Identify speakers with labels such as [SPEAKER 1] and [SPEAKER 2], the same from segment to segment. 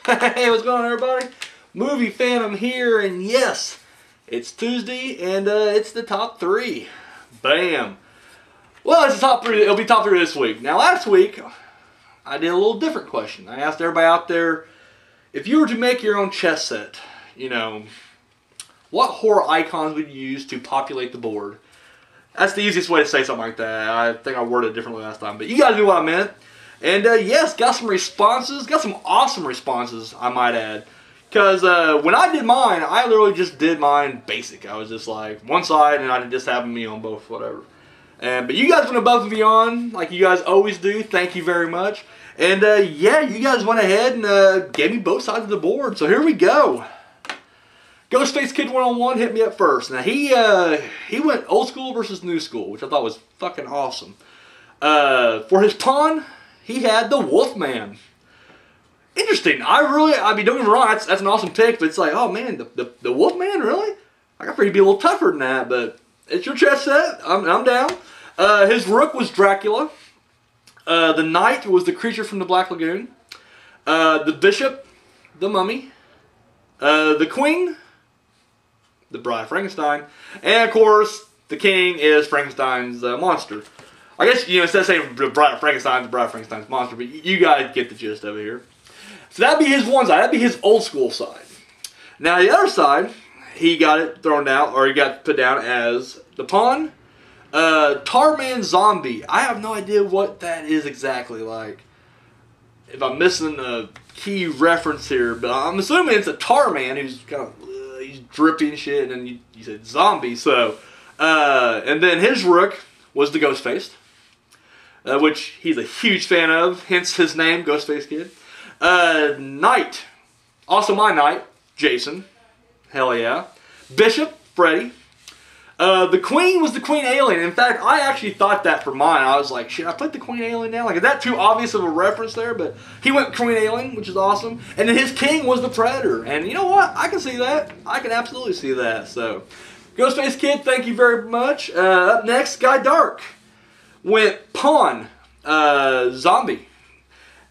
[SPEAKER 1] Hey, what's going on, everybody? Movie Phantom here, and yes, it's Tuesday, and it's the top 3. Bam! Well, it's the top 3. It'll be top 3 this week. Now, last week, I did a little different question. I asked everybody out there, if you were to make your own chess set, you know, what horror icons would you use to populate the board? That's the easiest way to say something like that. I think I worded it differently last time, but you guys knew what I meant. And yes, got some responses, got some awesome responses, I might add. Because when I did mine, I literally just did mine basic. I was just like, one side, and I just have me on both, whatever. But you guys went above and beyond, like you guys always do. Thank you very much. And yeah, you guys went ahead and gave me both sides of the board. So here we go. Ghostface Kid 101 hit me up first. Now he went old school versus new school, which I thought was fucking awesome. For his pawn, he had the Wolfman. Interesting. I mean, don't get me wrong, that's an awesome pick, but it's like, oh man, the Wolfman, really? I got to be a little tougher than that, but it's your chess set. I'm down. His rook was Dracula. The knight was the creature from the Black Lagoon. The bishop, the mummy. The queen, the Bride of Frankenstein. And of course, the king is Frankenstein's monster. I guess, you know, instead of saying the Bride of Frankenstein's monster, but you guys get the gist of it here. So that'd be his one side. That'd be his old school side. Now the other side, he got it thrown out, or he got put down as the pawn. Tarman Zombie. I have no idea what that is exactly. Like, if I'm missing a key reference here, but I'm assuming it's a tar man who's kind of he's drippy and shit, and then you said zombie. So, and then his rook was the Ghostface, which he's a huge fan of, hence his name, Ghostface Kid. Knight, also my knight, Jason. Hell yeah. Bishop, Freddy. The queen was the Queen Alien. In fact, I actually thought that for mine. I was like, should I put the Queen Alien down? Like, is that too obvious of a reference there? But he went Queen Alien, which is awesome. And then his king was the Predator. And you know what? I can see that. I can absolutely see that. So, Ghostface Kid, thank you very much. Up next, Guy Dark went pawn, zombie.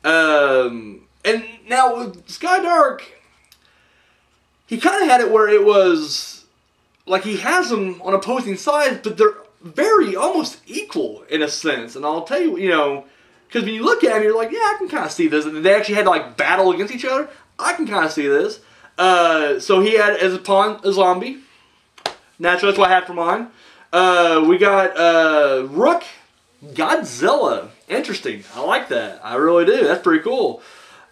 [SPEAKER 1] And now with Sky Dark, he kind of had it where it was like he has them on opposing sides, but they're very almost equal in a sense. And I'll tell you, you know, because when you look at him, you're like, yeah, I can kind of see this. And they actually had to like battle against each other. I can kind of see this. So he had as a pawn a zombie. Naturally, that's what I had for mine. We got rook, Godzilla. Interesting. I like that. I really do. That's pretty cool.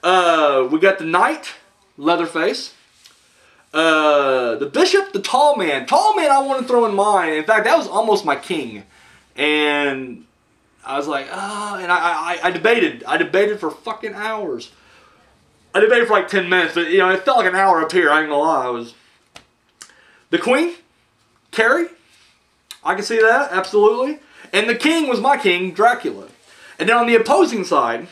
[SPEAKER 1] We got the knight, Leatherface. The bishop, the tall man. Tall man I want to throw in mine. In fact, that was almost my king. And I was like, and I debated. I debated for fucking hours. I debated for like 10 minutes, but you know, it felt like an hour up here. I ain't gonna lie. I was the queen, Carrie. I can see that, absolutely. And the king was my king, Dracula. And then on the opposing side,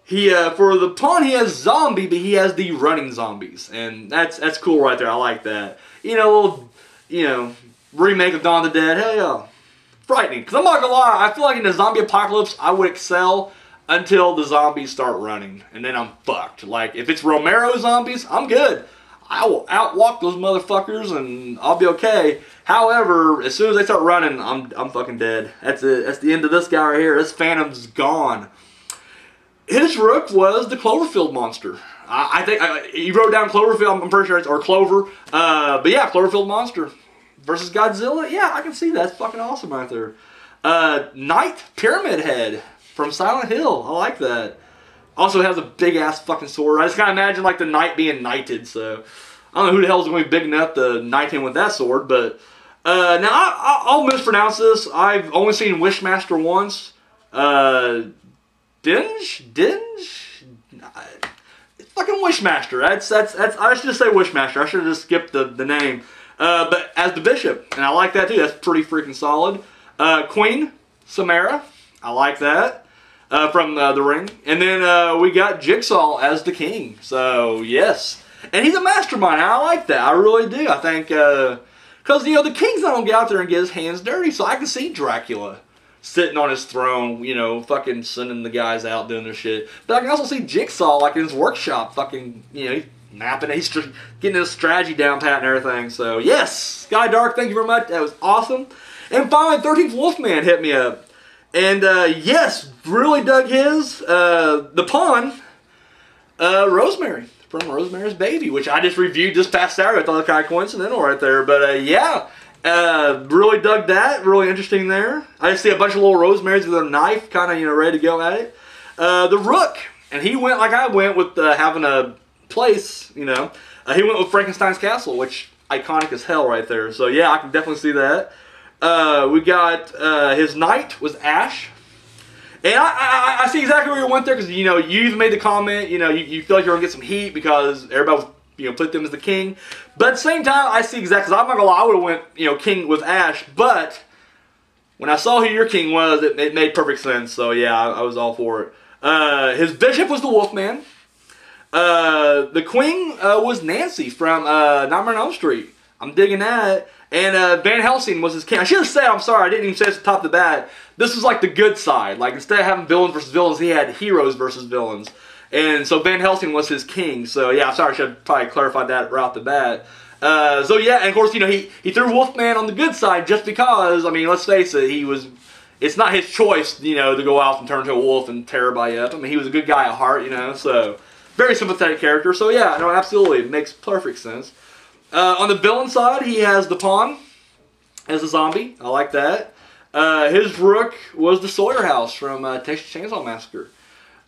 [SPEAKER 1] he for the pawn he has zombie, but he has the running zombies, and that's cool right there. I like that. You know, a little, you know, remake of Dawn of the Dead. Hell yeah, frightening. Because I'm not gonna lie, I feel like in the zombie apocalypse I would excel until the zombies start running, and then I'm fucked. Like if it's Romero zombies, I'm good. I will outwalk those motherfuckers and I'll be okay. However, as soon as they start running, I'm fucking dead. That's it. That's the end of this guy right here. This Phantom's gone. His rook was the Cloverfield monster. I think he wrote down Cloverfield. I'm pretty sure it's or Clover. But yeah, Cloverfield monster versus Godzilla. Yeah, I can see that. That's fucking awesome right there. Knight Pyramid Head from Silent Hill. I like that. Also has a big ass fucking sword. I just kind of imagine like the knight being knighted. So I don't know who the hell is going to be big enough to knight him with that sword. But now I'll mispronounce this. I've only seen Wishmaster once. Dinge? It's fucking Wishmaster. That's I should just say Wishmaster. I should have just skipped the name. But as the bishop, and I like that too. That's pretty freaking solid. Queen Samara. I like that. From The Ring. And then we got Jigsaw as the king. So, yes. And he's a mastermind. I like that. I really do. I think, because, you know, the king's not going to get out there and get his hands dirty. So I can see Dracula sitting on his throne, you know, fucking sending the guys out doing their shit. But I can also see Jigsaw, like, in his workshop, fucking, you know, he's mapping it, he's getting his strategy down pat and everything. So, yes, Sky Dark, thank you very much. That was awesome. And finally, 13th Wolfman hit me up. And, yes, really dug his. The Pawn, Rosemary, from Rosemary's Baby, which I just reviewed this past Saturday. I thought it was kind of coincidental right there. But, yeah, really dug that. Really interesting there. I just see a bunch of little Rosemaries with a knife, kind of, you know, ready to go at it. The Rook, and he went like I went with having a place, you know. He went with Frankenstein's Castle, which iconic as hell right there. So, yeah, I can definitely see that. We got his knight was Ash. And I see exactly where you went there, because, you know, you even made the comment, you know, you feel like you're going to get some heat because everybody was, you know, put them as the king. But at the same time, I see exactly, because I'm not going to lie, I would have went, you know, king with Ash. But when I saw who your king was, it made perfect sense. So, yeah, I was all for it. His bishop was the Wolfman. The queen was Nancy from Nightmare on Elm Street. I'm digging that. And Van Helsing was his king. I should have said, I'm sorry, I didn't even say this at the top of the bat. This was like the good side. Like, instead of having villains versus villains, he had heroes versus villains. And so Van Helsing was his king. So, yeah, I'm sorry, I should have probably clarified that right off the bat. So, yeah, and of course, you know, he threw Wolfman on the good side just because, I mean, let's face it, it's not his choice, you know, to go out and turn into a wolf and tear everybody up. I mean, he was a good guy at heart, you know, so very sympathetic character. So, yeah, no, absolutely, it makes perfect sense. On the villain side, he has the Pawn as a zombie. I like that. His Rook was the Sawyer house from Texas Chainsaw Massacre.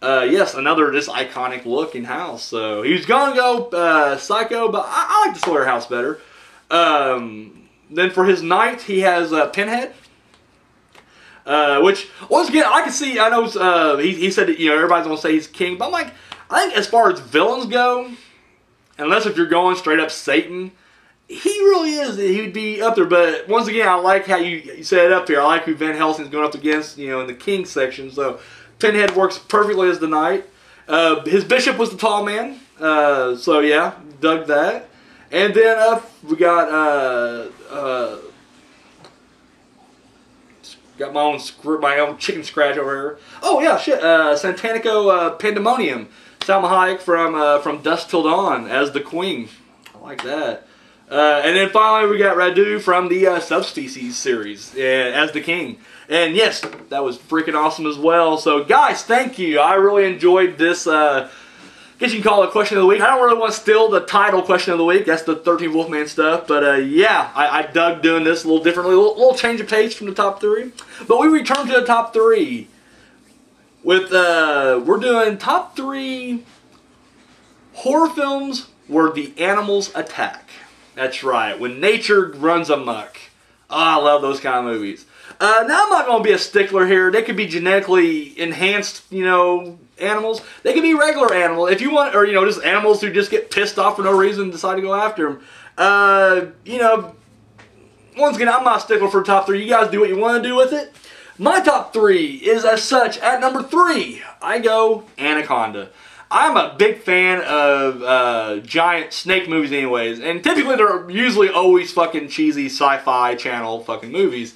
[SPEAKER 1] Yes, another just iconic looking house. So he was going to go Psycho, but I like the Sawyer house better. Then for his knight, he has Pinhead. Which, once again, I can see, I know he said that, you know, everybody's going to say he's king, but I'm like, I think as far as villains go, unless if you're going straight up Satan, he really is. He would be up there. But once again, I like how you set it up here. I like who Van Helsing's going up against, you know, in the king section. So Pinhead works perfectly as the knight. His bishop was the tall man. So yeah, dug that. And then we got my own chicken scratch over here. Oh yeah, shit. Santanico Pandemonium. Salma Hayek from Dusk Till Dawn as the queen. I like that. And then finally we got Radu from the Subspecies series as the king. And yes, that was freaking awesome as well. So guys, thank you. I really enjoyed this. I guess you can call it question of the week. I don't really want to steal the title question of the week. That's the 13 Wolfman stuff. But yeah, I dug doing this a little differently. A little change of pace from the top 3. But we return to the top 3. With, we're doing top 3 horror films where the animals attack. That's right, when nature runs amok. Oh, I love those kind of movies. Now, I'm not going to be a stickler here. They could be genetically enhanced, you know, animals. They could be regular animals. If you want, or, you know, just animals who just get pissed off for no reason and decide to go after them. You know, once again, I'm not a stickler for top 3. You guys do what you want to do with it. My top 3 is as such, at number 3, I go Anaconda. I'm a big fan of giant snake movies anyways, and typically they're usually always fucking cheesy sci-fi channel fucking movies.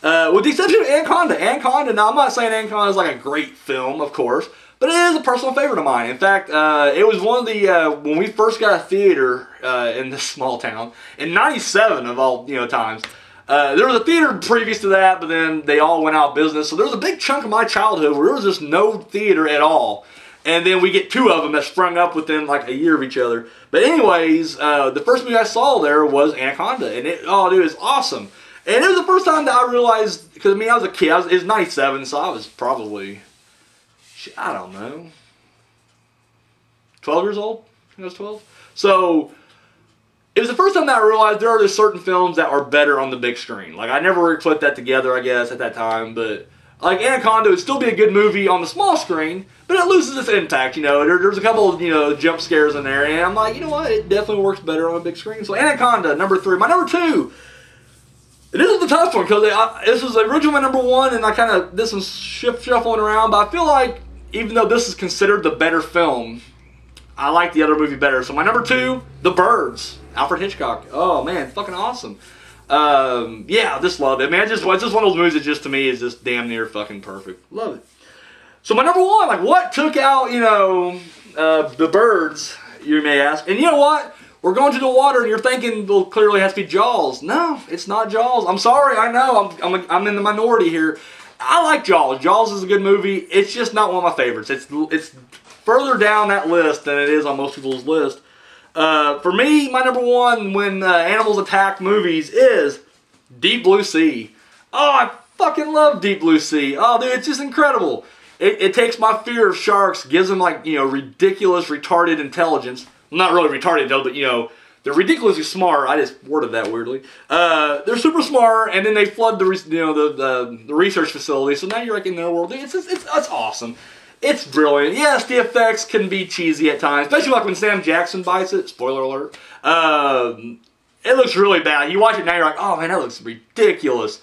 [SPEAKER 1] With the exception of Anaconda. Anaconda, now I'm not saying Anaconda is like a great film, of course, but it is a personal favorite of mine. In fact, it was one of the, when we first got a theater in this small town, in '97 of all, you know, times, there was a theater previous to that, but then they all went out of business. So there was a big chunk of my childhood where there was just no theater at all. And then we get 2 of them that sprung up within like a year of each other. But anyways, the first movie I saw there was Anaconda. And it, oh dude, it was awesome. And it was the first time that I realized, because I mean I was a kid, it was '97, so I was probably, I don't know, 12 years old? I think I was 12. So it was the first time that I realized there are just certain films that are better on the big screen. Like, I never really put that together, I guess, at that time. But, like, Anaconda would still be a good movie on the small screen, but it loses its impact, you know. There's a couple of, you know, jump scares in there, and I'm like, you know what, it definitely works better on a big screen. So, Anaconda, number 3. My number 2, it isn't the tough one, because this was originally my number 1, and I kind of did some shuffling around, but I feel like, even though this is considered the better film, I like the other movie better. So, my number 2, The Birds. Alfred Hitchcock. Oh man, fucking awesome. Yeah, I just love it, man. It's just one of those movies that just to me is just damn near fucking perfect. Love it. So my number one, like what took out, you know, the birds, you may ask. And you know what? We're going to the water and you're thinking, well, clearly it has to be Jaws. No, it's not Jaws. I'm sorry, I know, I'm in the minority here. I like Jaws. Jaws is a good movie. It's just not one of my favorites. It's further down that list than it is on most people's list. For me, my number one when animals attack movies is Deep Blue Sea. Oh, I fucking love Deep Blue Sea. Oh, dude, it's just incredible. It takes my fear of sharks, gives them like, you know, ridiculous, retarded intelligence. Well, not really retarded though, but you know, they're ridiculously smart. I just worded that weirdly. They're super smart, and then they flood the research facility. So now you're like in their world. It's awesome. It's brilliant. Yes, the effects can be cheesy at times, especially like when Sam Jackson bites it. Spoiler alert. It looks really bad. You watch it now, you're like, oh man, that looks ridiculous.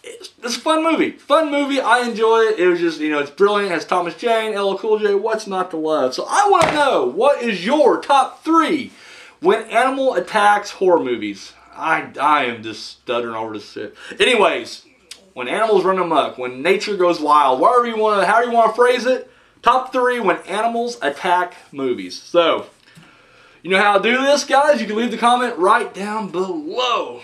[SPEAKER 1] It's a fun movie. Fun movie. I enjoy it. It was just, you know, it's brilliant. It has Thomas Jane, LL Cool J. What's not to love? So I want to know, what is your top 3 when animal attacks horror movies? I am just stuttering over this shit. Anyways, when animals run amok, when nature goes wild, however you want to phrase it, top 3 when animals attack movies. So, you know how to do this, guys? You can leave the comment right down below.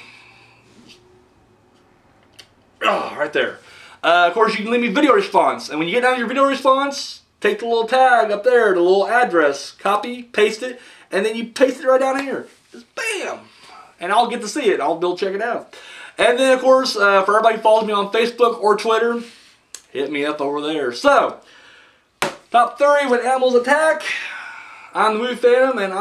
[SPEAKER 1] Oh, right there. Of course, you can leave me video response. And when you get down to your video response, take the little tag up there, the little address, copy, paste it, and then you paste it right down here. Just bam! And I'll get to see it. I'll be able to check it out. And then, of course, for everybody who follows me on Facebook or Twitter, hit me up over there. So, top 3 when animals attack. I'm the Movie Phantom, and I